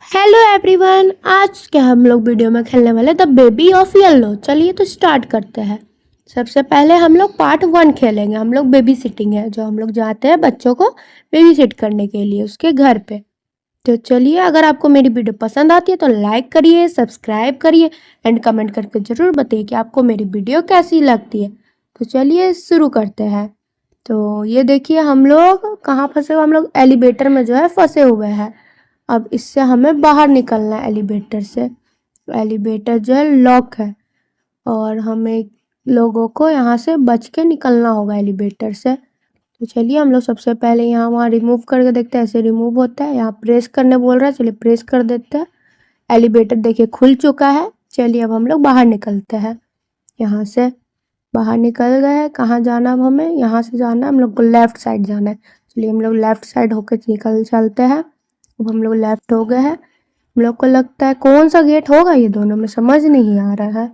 Hello everyone, आज क्या हम लोग वीडियो में खेलने वाले द बेबी ऑफ येलो। चलिए तो स्टार्ट करते हैं। सबसे पहले हम लोग पार्ट 1 खेलेंगे। हम लोग बेबी सिटिंग है, जो हम लोग जाते हैं बच्चों को बेबी सिट करने के लिए उसके घर पे। तो चलिए, अगर आपको मेरी वीडियो पसंद आती है तो लाइक करिए, सब्सक्राइब करिए एंड कमेंट करके ज़रूर बताइए कि आपको मेरी वीडियो कैसी लगती है। तो चलिए शुरू करते हैं। तो ये देखिए, हम लोग कहाँ फंसे हुए, हम लोग एलिवेटर में जो है फंसे हुए हैं। अब इससे हमें बाहर निकलना है एलिवेटर से। एलिवेटर जो है लॉक है और हमें लोगों को यहाँ से बच के निकलना होगा एलिवेटर से। तो चलिए, हम लोग सबसे पहले यहाँ वहाँ रिमूव करके देखते हैं। ऐसे रिमूव होता है, यहाँ प्रेस करने बोल रहा है, चलिए प्रेस कर देते हैं। एलिवेटर देखिए खुल चुका है। चलिए अब हम लोग बाहर निकलते हैं। यहाँ से बाहर निकल गए हैं। कहाँ जाना अब हमें? यहाँ से जाना है, हम लोग को लेफ्ट साइड जाना है। चलिए हम लोग लेफ्ट साइड होकर निकल चलते हैं। अब हम लोग लेफ्ट हो गए हैं। हम लोग को लगता है कौन सा गेट होगा, ये दोनों में समझ नहीं आ रहा है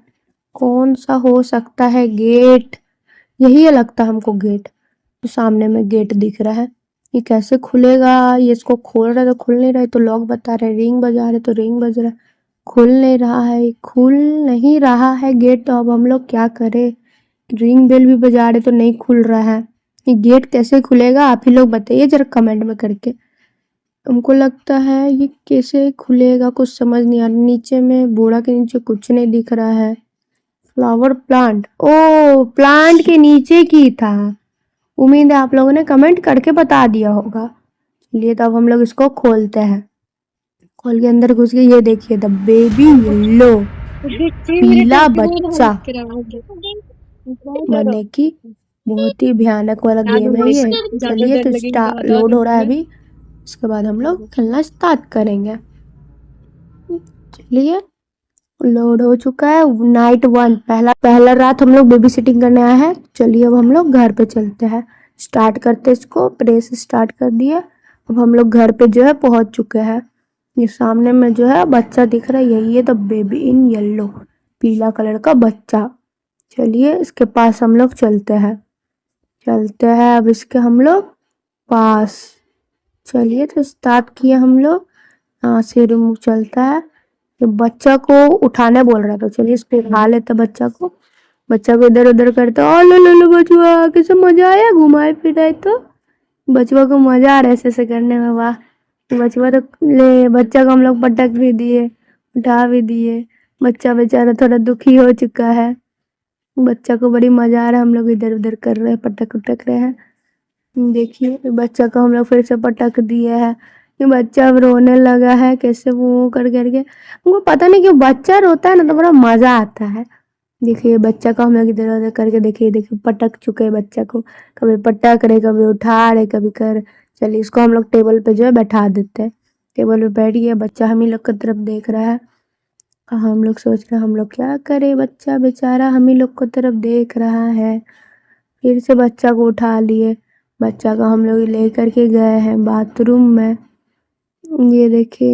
कौन सा हो सकता है गेट। यही है लगता है हमको गेट। तो सामने में गेट दिख रहा है, ये कैसे खुलेगा? ये इसको खोल रहा है तो खुल नहीं रहा है, तो लॉक बता रहे, रिंग बजा रहे तो रिंग बज रहा है, खुल नहीं रहा है, खुल नहीं रहा है गेट। तो अब हम लोग क्या करें? रिंग बेल भी बजा रहे तो नहीं खुल रहा है। ये गेट कैसे खुलेगा, आप ही लोग बताइए जरा कमेंट में करके। हमको लगता है ये कैसे खुलेगा, कुछ समझ नहीं आ रहा। नीचे में बोरा के नीचे कुछ नहीं दिख रहा है। फ्लावर प्लांट, ओ प्लांट के नीचे की था। उम्मीद है आप लोगों ने कमेंट करके बता दिया होगा। चलिए तो अब हम लोग इसको खोलते हैं। खोल के अंदर घुस के ये देखिए, द बेबी येलो, पीला बच्चा। माने कि बहुत ही भयानक वाला गेम है ये। चलिए तो लोड हो रहा है अभी, उसके बाद हम लोग खेलना स्टार्ट करेंगे। चलिए, लोड हो चुका है। नाइट 1, पहला रात हम लोग बेबी सिटिंग करने आए हैं। चलिए अब हम लोग घर पे चलते हैं। स्टार्ट करते इसको, प्रेस स्टार्ट कर दिए। अब हम लोग घर पे जो है पहुंच चुके हैं। ये सामने में जो है बच्चा दिख रहा है, यही है द बेबी इन येलो, पीला कलर का बच्चा। चलिए इसके पास हम लोग चलते हैं अब इसके हम लोग पास। चलिए तो स्टार्ट किए हम लोग। यहाँ से रिमूव चलता है। ये बच्चा को उठाने बोल रहा था, चलिए इस पे उठा लेते बच्चा को। बच्चा को इधर उधर करते, ओ लो लो लो बचुआ, कैसे मजा आया घुमाए फिराए तो। बचुआ को मजा आ रहा है ऐसे करने में, वाह। बचुआ तो ले, बच्चा को हम लोग पटक भी दिए, उठा भी दिए। बच्चा बेचारा थोड़ा दुखी हो चुका है। बच्चा को बड़ी मजा आ रहा है, हम लोग इधर उधर कर रहे हैं, पटक उटक रहे हैं। देखिए बच्चा को हम लोग फिर से पटक दिए है। ये बच्चा अब रोने लगा है, कैसे वो कर करके। हमको पता नहीं क्यों बच्चा रोता है ना तो बड़ा मजा आता है। देखिए बच्चा को हम लोग इधर उधर करके देखिए पटक चुके हैं बच्चा को। कभी पटक रहे, कभी उठा रहे, कभी कर। चलिए इसको हम लोग टेबल पे जो है बैठा देते हैं। टेबल पे बैठ गया बच्चा, हम ही लोग की तरफ देख रहा है। हम लोग सोच रहे हैं हम लोग क्या करें, बच्चा बेचारा हम ही लोग को तरफ देख रहा है। फिर से बच्चा को उठा लिए। बच्चा को हम लोग ले करके गए हैं बाथरूम में। ये देखिए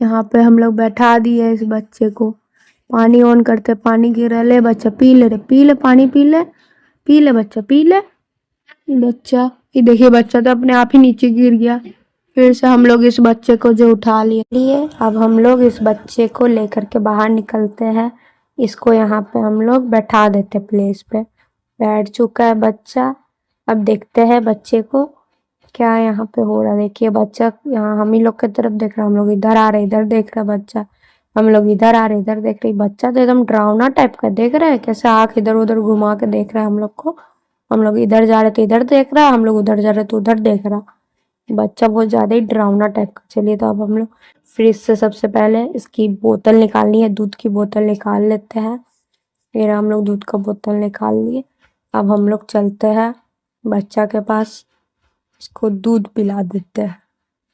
यहाँ पे हम लोग बैठा दिए इस बच्चे को। पानी ऑन करते, पानी गिर रहा, ले बच्चा पी ले रे, पी ले पानी, पी ले बच्चा, पी ले। बच्चा, ये देखिए बच्चा तो अपने आप ही नीचे गिर गया। फिर से हम लोग इस बच्चे को जो उठा लिए। अब हम लोग इस बच्चे को लेकर के बाहर निकलते हैं। इसको यहाँ पे हम लोग बैठा देते प्लेस पे। बैठ चुका है बच्चा। अब देखते हैं बच्चे को क्या यहाँ पे हो रहा है। देखिए बच्चा यहाँ हम ही लोग की तरफ देख रहा है, हम लोग इधर आ रहे इधर देख रहा है बच्चा, हम लोग इधर आ रहे इधर देख रहे। बच्चा तो एकदम डरावना टाइप का देख रहा है, कैसे आँख इधर उधर घुमा के देख रहा है हम लोग को। हम लोग इधर जा रहे तो इधर देख रहा है, हम लोग उधर जा रहे तो उधर देख रहा। बच्चा बहुत ज्यादा ही डरावना टाइप का। चलिए तो अब हम लोग फ्रिज से सबसे पहले इसकी बोतल निकालनी है, दूध की बोतल निकाल लेते हैं। फिर हम लोग दूध का बोतल निकाल लिए। अब हम लोग चलते हैं बच्चा के पास, इसको दूध पिला देते हैं।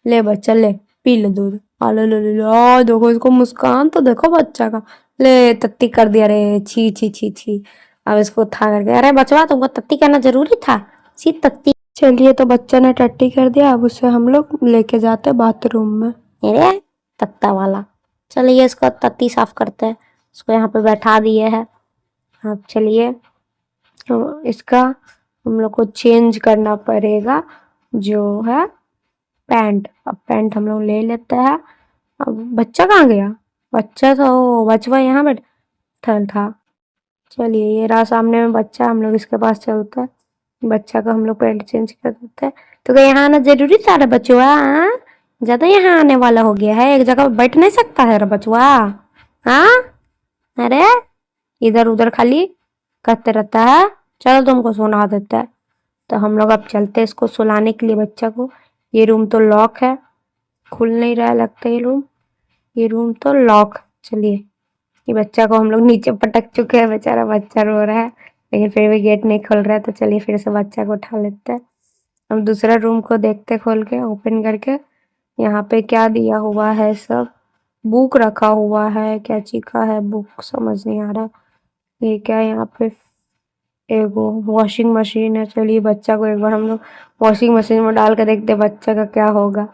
ले बच्चा ले, पी ले दूध। आ लो लो लो लो, देखो इसको मुस्कान तो देखो बच्चा का। ले तत्ती कर दिया रे, छी छी छी छी। अब इसको उठा करके, अरे बचवा तुमको तत्ती करना जरूरी था, सी तत्ती। चलिए तो बच्चा ने टट्टी कर दिया। अब उसे हम लोग लेके जाते बाथरूम में। अरे तत्ता वाला, चलिए इसको तत्ती साफ करते हैं। इसको यहाँ पे बैठा दिए है। अब चलिए तो इसका हम लोग को चेंज करना पड़ेगा जो है पैंट। अब पैंट हम लोग ले लेते हैं। अब बच्चा कहाँ गया? बच्चा तो बचवा यहाँ बैठा था। चलिए ये रहा सामने में बच्चा, हम लोग इसके पास चलते हैं। बच्चा का हम लोग पैंट चेंज कर देते हैं। तो क्या यहाँ आना जरूरी था रे बचवा? हाँ, ज्यादा यहाँ आने वाला हो गया है, एक जगह बैठ नहीं सकता है रे बचवा? हाँ, अरे इधर उधर खाली करते रहता है। चलो तुमको सुना देता है। तो हम लोग अब चलते हैं इसको सुलाने के लिए बच्चा को। ये रूम तो लॉक है, खुल नहीं रहा है लगता है ये रूम तो लॉक। चलिए ये बच्चा को हम लोग नीचे पटक चुके हैं, बेचारा बच्चा रो रहा है लेकिन फिर भी गेट नहीं खुल रहा है। तो चलिए फिर से बच्चा को उठा लेते हैं। हम दूसरा रूम को देखते खोल के, ओपन करके। यहाँ पे क्या दिया हुआ है? सब बुक रखा हुआ है, क्या चीज का है बुक समझ नहीं आ रहा। ये क्या है यहाँ पे? एगो वॉशिंग मशीन है। चलिए बच्चा को एक बार हम लोग वॉशिंग मशीन में डाल के देखते बच्चा का क्या होगा,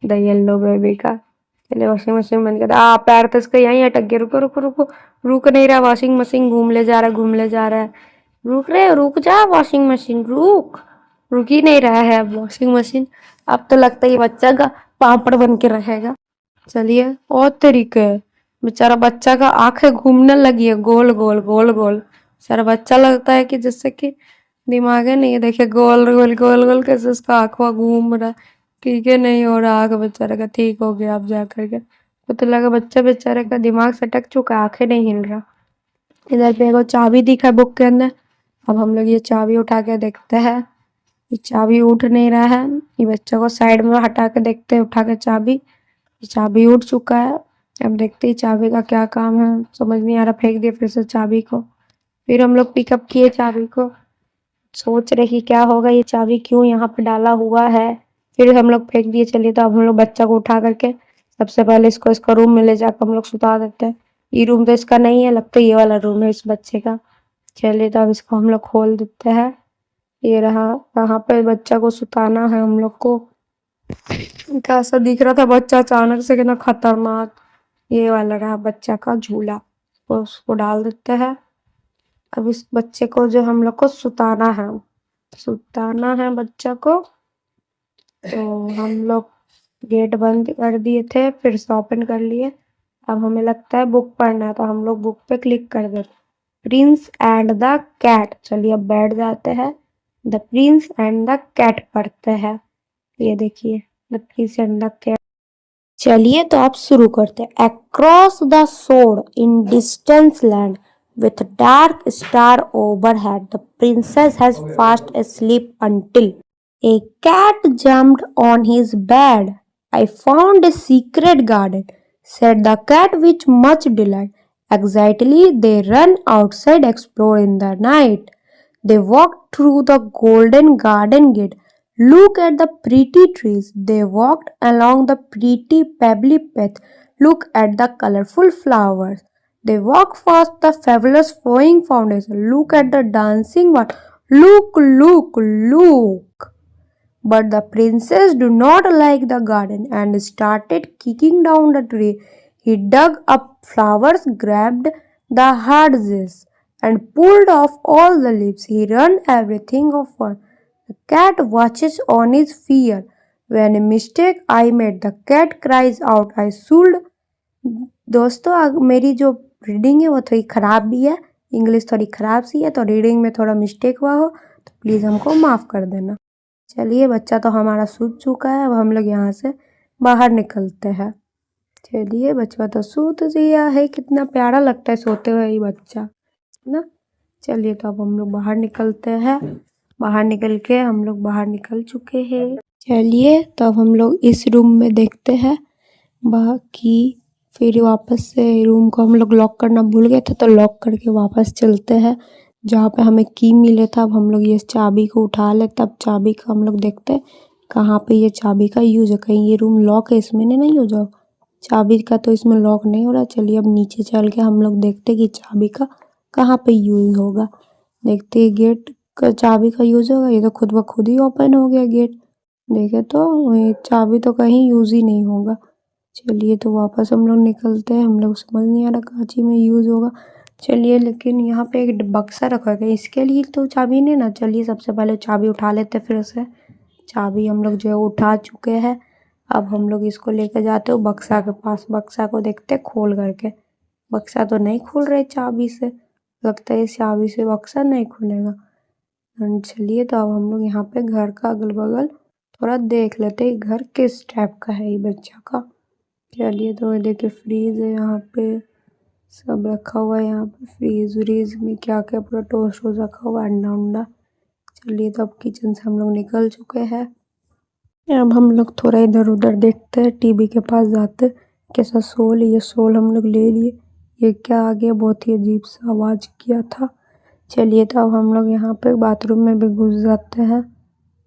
द येलो बेबी का। चलिए वॉशिंग मशीन बंद कर। पैर तो इसका यहीं अटक गया। रुको रुको रुको, रुक नहीं रहा वॉशिंग मशीन, घूम ले जा रहा है घूम ले जा रहा है। रुक जा वॉशिंग मशीन, रुक ही नहीं रहा है अब वॉशिंग मशीन। अब तो लगता है ये बच्चा का पापड़ बन के रहेगा। चलिए और तरीके है। बेचारा बच्चा का आंखें घूमने लगी है, गोल गोल गोल गोल। सारा बच्चा लगता है कि जैसे कि दिमाग है नहीं है, देखिए गोल गोल गोल गोल कैसे उसका आंखवा घूम रहा है। ठीक है, नहीं हो रहा आंख बेचारे का, ठीक हो गया अब जा करके। वो तो लगा बच्चा बेचारे का दिमाग सटक चुका, आंखें नहीं हिल रहा। इधर पे एगो चाबी दिखा बुक के अंदर। अब हम लोग ये चाबी उठा के देखते हैं। ये चाबी उठ नहीं रहा है। ये बच्चा को साइड में हटा के देखते हैं, उठा के चाबी। ये चाबी उठ चुका है। अब देखते हैं चाबी का क्या काम है, समझ नहीं आ रहा। फेंक दिया फिर से चाबी को। फिर हम लोग पिकअप किए चाबी को, सोच रहे कि क्या होगा, ये चाबी क्यों यहाँ पे डाला हुआ है। फिर हम लोग फेंक दिए। चलिए तो अब हम लोग बच्चा को उठा करके सबसे पहले इसको इसका रूम में ले जाकर हम लोग सुता देते हैं। ये रूम तो इसका नहीं है, लगता है ये वाला रूम है इस बच्चे का। चलिए तो अब इसको हम लोग खोल देते हैं। ये रहा, यहाँ पे बच्चा को सुताना है हम लोग को। कैसा दिख रहा था बच्चा अचानक से, कितना खतरनाक। ये वाला रहा बच्चा का झूला, तो उसको डाल देते हैं। अब इस बच्चे को जो हम लोग को सुताना है बच्चा को। तो हम लोग गेट बंद कर दिए थे, फिर से ओपन कर लिए। अब हमें लगता है बुक पढ़ना है, तो हम लोग बुक पे क्लिक कर देते। Prince and the cat. चलिए अब बैठ जाते हैं। The prince and the cat पढ़ते हैं। ये देखिए, the prince and the cat. चलिए तो आप शुरू करते हैं। Across the sod in distance land with dark star overhead, the princess has fast asleep until a cat jumped on his bed. I found a secret garden, said the cat with much delight. Excitedly they ran outside, explore in the night. They walked through the golden garden gate. Look at the pretty trees. They walked along the pretty pebbly path. Look at the colorful flowers. They walk past the fabulous flowing fountain. Look at the dancing water. Look. But the princess did not like the garden and started kicking down the tree. He dug up flowers, grabbed the heartsease, and pulled off all the leaves. He ran everything off one. The cat watches on his fear. When a mistake I made, the cat cries out, I should। दोस्तों मेरी जो reading है वो थोड़ी ख़राब भी है, English थोड़ी ख़राब सी है, तो रीडिंग में थोड़ा मिस्टेक हुआ हो तो प्लीज़ हमको माफ़ कर देना। चलिए बच्चा तो हमारा सूत चुका है, अब हम लोग यहाँ से बाहर निकलते हैं। चलिए बच्चा तो सूत दिया है, कितना प्यारा लगता है सोते हुए ये बच्चा ना। चलिए तो अब हम लोग बाहर निकलते हैं। बाहर निकल के हम लोग बाहर निकल चुके हैं। चलिए तो अब हम लोग इस रूम में देखते हैं बाकी। फिर वापस से रूम को हम लोग लॉक करना भूल गए थे, तो लॉक करके वापस चलते हैं जहाँ पे हमें की मिले था। अब हम लोग ये चाबी को उठा ले, तब चाबी का हम लोग देखते हैं कहाँ पे ये चाबी का यूज है। कहीं ये रूम लॉक है, इसमें नहीं हो जाओ चाबी का, तो इसमें लॉक नहीं हो रहा। चलिए अब नीचे चल के हम लोग देखते कि चाबी का कहाँ पे यूज होगा। देखते गेट का चाबी का यूज होगा। ये तो खुद ब खुद ही ओपन हो गया गेट, देखे तो चाबी तो कहीं यूज ही नहीं होगा। चलिए तो वापस हम लोग निकलते हैं। हम लोग समझ नहीं आ रहा कांची में यूज़ होगा। चलिए लेकिन यहाँ पे एक बक्सा रखा गया, इसके लिए तो चाबी नहीं ना। चलिए सबसे पहले चाबी उठा लेते, फिर से चाबी हम लोग जो है उठा चुके हैं। अब हम लोग इसको लेके जाते हो बक्सा के पास। बक्सा को देखते खोल करके, बक्सा तो नहीं खुल रही चाबी से, लगता है इस चाबी से बक्सा नहीं खुलेगा। चलिए तो अब हम लोग यहाँ पे घर का अगल बगल थोड़ा देख लेते हैं, घर किस टाइप का है ये बच्चा का। चलिए तो देखिए फ्रीज है यहाँ पे, सब रखा हुआ है यहाँ पे, फ्रीज व्रीज में क्या क्या पूरा टोस्ट वोस्ट रखा हुआ है, अंडा उंडा। चलिए तो अब किचन से हम लोग निकल चुके हैं। अब हम लोग थोड़ा इधर उधर देखते हैं, टीवी के पास जाते कैसा शोल, ये शोल हम लोग ले लिए। ये क्या आ गया, बहुत ही अजीब सा आवाज़ किया था। चलिए तो अब हम लोग यहाँ पे बाथरूम में भी घुस जाते हैं।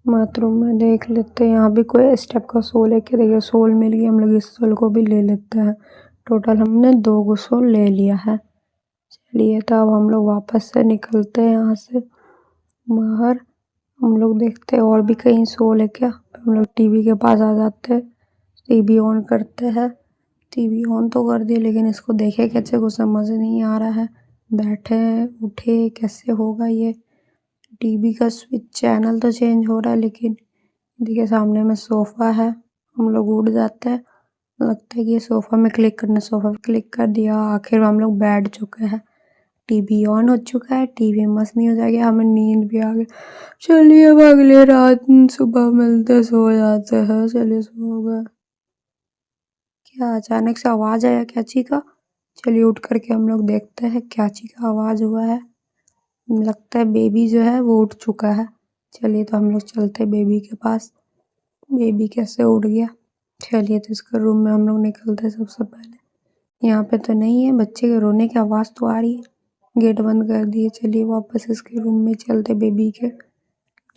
बाथरूम में देख लेते हैं यहाँ भी कोई इस टाइप का शोल है कि देखिए शोल मिल गया, हम लोग इस शोल को भी ले लेते हैं। टोटल हमने 2 गो शोल ले लिया है। चलिए तो अब हम लोग वापस से निकलते हैं यहाँ से बाहर। हम लोग देखते हैं और भी कहीं शोल है क्या। हम लोग टीवी के पास आ जाते हैं, टीवी ऑन करते हैं। टीवी ऑन तो कर दिए लेकिन इसको देखे कैसे, कुछ समझ नहीं आ रहा है। बैठे उठे कैसे होगा ये, टीवी का स्विच चैनल तो चेंज हो रहा है लेकिन देखिए सामने में सोफ़ा है। हम लोग उठ जाते हैं, लगता है कि ये सोफ़ा में क्लिक करना, सोफ़ा पे क्लिक कर दिया, आखिर हम लोग बैठ चुके हैं। टीवी ऑन हो चुका है, टीवी मस्त नहीं हो जाएगा, हमें नींद भी आ गई। चलिए अब अगले रात सुबह मिलते, सो जाते हैं। चलिए सो गए। क्या अचानक से आवाज़ आया कैची का। चलिए उठ करके हम लोग देखते हैं कैची का आवाज़ हुआ है। लगता है बेबी जो है वो उठ चुका है। चलिए तो हम लोग चलते हैं बेबी के पास। बेबी कैसे उठ गया। चलिए तो इसका रूम में हम लोग निकलते हैं सबसे पहले। यहाँ पे तो नहीं है, बच्चे के रोने की आवाज़ तो आ रही है। गेट बंद कर दिए। चलिए वापस इसके रूम में चलते बेबी के।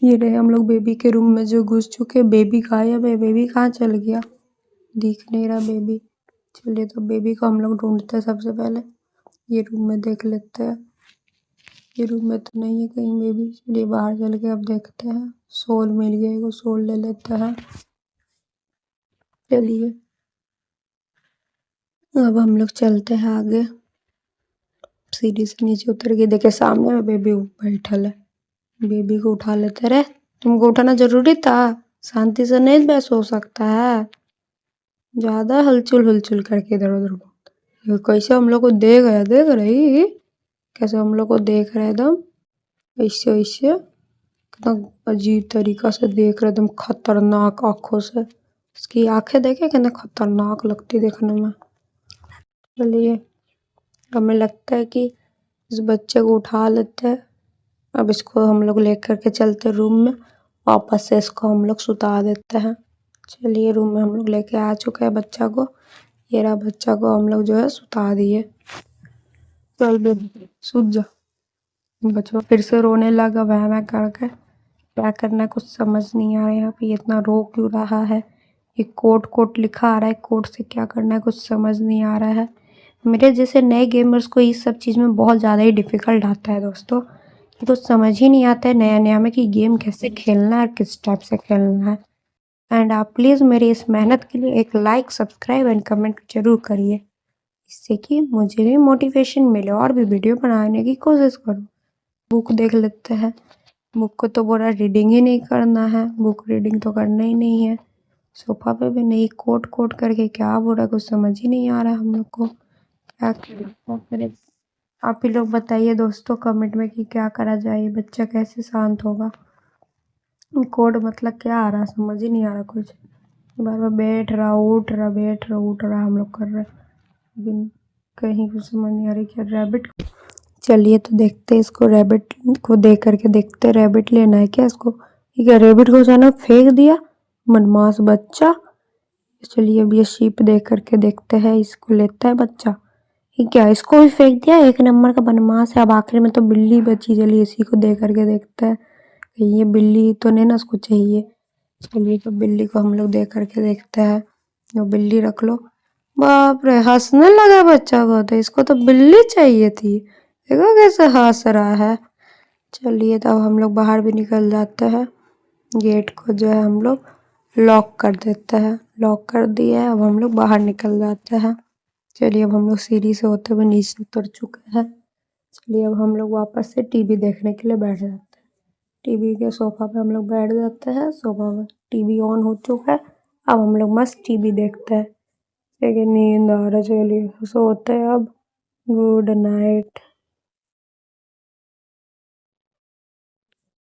ये रहे हम लोग बेबी के रूम में जो घुस चुके। बेबी गायब है, बेबी कहाँ चल गया, दिख नहीं रहा बेबी। चलिए तो बेबी को हम लोग ढूंढते हैं सबसे पहले। ये रूम में देख लेते हैं, ये रूम में तो नहीं है कहीं बेबी। चलिए बाहर चल के अब देखते हैं। शॉल मिल गया, एगो शॉल ले लेते हैं। चलिए अब हम लोग चलते हैं आगे। सीढ़ी से नीचे उतर के देखे सामने में बेबी बैठल है। बेबी को उठा लेते। रहे तुमको उठाना जरूरी था, शांति से नहीं बहस हो सकता है, ज्यादा हलचल हुलचुल करके इधर उधर घूम। ये कैसे हम लोग को देख रहा है, देख रही कैसे हम लोग को देख रहा है, एकदम ऐसे ऐसे कितना अजीब तरीका से देख रहा है, एकदम खतरनाक आंखों से। इसकी आंखें देखे कितना खतरनाक लगती देखने में। चलिए हमें लगता है कि इस बच्चे को उठा लेते हैं। अब इसको हम लोग लेकर के चलते रूम में, वापस से इसको हम लोग सुता देते हैं। चलिए रूम में हम लोग लेके आ चुके हैं बच्चा को। ये रहा बच्चा को हम लोग जो है सुता दिए। चल बेबी सूत जा। बच्चा फिर से रोने लगा वह वह करके। क्या करना है कुछ समझ नहीं आ रहा है। यहाँ पे इतना रो क्यों रहा है, ये कोट कोट लिखा आ रहा है, कोट से क्या करना है कुछ समझ नहीं आ रहा है। मेरे जैसे नए गेमर्स को इस सब चीज़ में बहुत ज़्यादा ही डिफ़िकल्ट आता है दोस्तों। ये तो समझ ही नहीं आता है नया नया में कि गेम कैसे खेलना है और किस टाइप से खेलना है। एंड आप प्लीज़ मेरी इस मेहनत के लिए एक लाइक सब्सक्राइब एंड कमेंट ज़रूर करिए, इससे कि मुझे भी मोटिवेशन मिले और भी वीडियो बनाने की कोशिश करूँ। बुक देख लेते हैं। बुक को तो बोला रीडिंग ही नहीं करना है, बुक रीडिंग तो करना ही नहीं है। सोफा पे भी नहीं, कोट कोट करके क्या बोला कुछ समझ ही नहीं आ रहा है हम लोग को। क्या करें आप ही लोग बताइए दोस्तों कमेंट में कि क्या करा जाए, ये बच्चा कैसे शांत होगा। कोड मतलब क्या आ रहा समझ ही नहीं आ रहा कुछ। बार बार बैठ रहा उठ रहा, बैठ रहा उठ रहा हम लोग कर रहे, लेकिन कहीं कुछ समझ नहीं आ रही क्या रैबिट। चलिए तो देखते हैं इसको, रैबिट को देख करके देखते, रैबिट लेना है क्या इसको। ठीक है रैबिट को अचानक फेंक दिया, मनमास बच्चा। चलिए अब ये शीप देख करके देखते हैं, इसको लेता है बच्चा। ये क्या इसको भी फेंक दिया, एक नंबर का बनमास है। अब आखिर में तो बिल्ली बची, चलिए इसी को देख करके देखते हैं ये बिल्ली तो नहीं ना उसको चाहिए। चलिए तो बिल्ली को हम लोग देख करके देखते हैं। वो बिल्ली रख लो। बाप रे हंसने लगा बच्चा को, तो इसको तो बिल्ली चाहिए थी, देखो कैसे हंस रहा है। चलिए तो अब हम लोग बाहर भी निकल जाते हैं। गेट को जो है हम लोग लॉक कर देते हैं, लॉक कर दिया है। अब हम लोग बाहर निकल जाते हैं। चलिए अब हम लोग सीढ़ी से होते हुए नीचे उतर चुके हैं। चलिए अब हम लोग वापस से टीवी देखने के लिए बैठ जाते हैं। टीवी के सोफा पे हम लोग बैठ जाते हैं। सोफा में टीवी ऑन हो चुका है। अब हम लोग मस्त टीवी देखते हैं, लेकिन नींद आ रहा, चलिए सोते हैं अब। Good night.